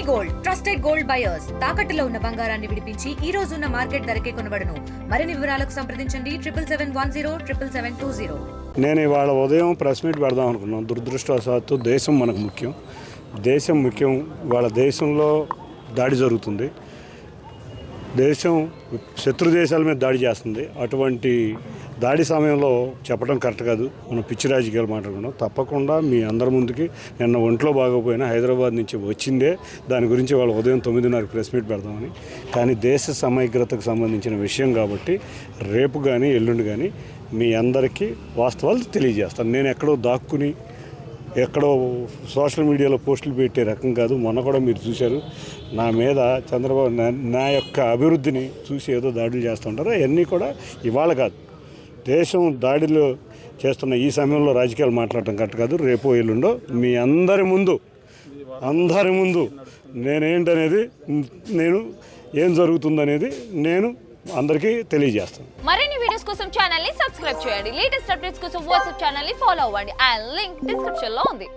Gold trusted gold buyers తాకట్టులో ఉన్న బంగారాన్ని విడిపించి ఈ రోజు ఉన్న మార్కెట్ ధరకే కొనబడును. మరిన్ని వివరాలకు సంప్రదించండి 7710777720. నేను ఇవాళ ఉదయం ప్రెస్ మీట్ పెడదాం అనుకున్నాను. దురదృష్టవశాత్తు దేశం మనకు ముఖ్యం, దేశం ముఖ్యం. ఇవాళ దేశంలో దాడి జరుగుతుంది, దేశం శత్రు దేశాల మీద దాడి చేస్తుంది. అటువంటి దాడి సమయంలో చెప్పడం కరెక్ట్ కాదు. మనం పిచ్చి రాజకీయాలు మాట్లాడుకున్నాం. తప్పకుండా మీ అందరి ముందుకి నిన్న ఒంట్లో బాగోపోయినా హైదరాబాద్ నుంచి వచ్చిందే దాని గురించి వాళ్ళ ఉదయం 9:30 ప్రెస్ మీట్ పెడదామని. కానీ దేశ సమగ్రతకు సంబంధించిన విషయం కాబట్టి రేపు కానీ ఎల్లుండి కానీ మీ అందరికీ వాస్తవాలు తెలియజేస్తాను. నేను ఎక్కడో దాక్కుని ఎక్కడో సోషల్ మీడియాలో పోస్టులు పెట్టే రకం కాదు. మొన్న కూడా మీరు చూశారు, నా మీద చంద్రబాబు నా యొక్క అభివృద్ధిని చూసి ఏదో దాడులు చేస్తుంటారు. అవన్నీ కూడా ఇవాళ కాదు, దేశం దాడిలో చేస్తున్న ఈ సమయంలో రాజకీయాలు మాట్లాడటం కరెక్ట్ కాదు. రేపు ఎల్లుండో మీ అందరి ముందు నేనేంటనేది, నేను ఏం జరుగుతుందనేది నేను అందరికీ తెలియజేస్తాను. మరిన్ని వీడియోస్ కోసం ఛానల్ ని సబ్స్క్రైబ్ చేయండి. లేటెస్ట్ అప్డేట్స్ కోసం వాట్సాప్ ఛానల్ ని ఫాలో అవ్వండి. ఆ లింక్ డిస్క్రిప్షన్ లో ఉంది.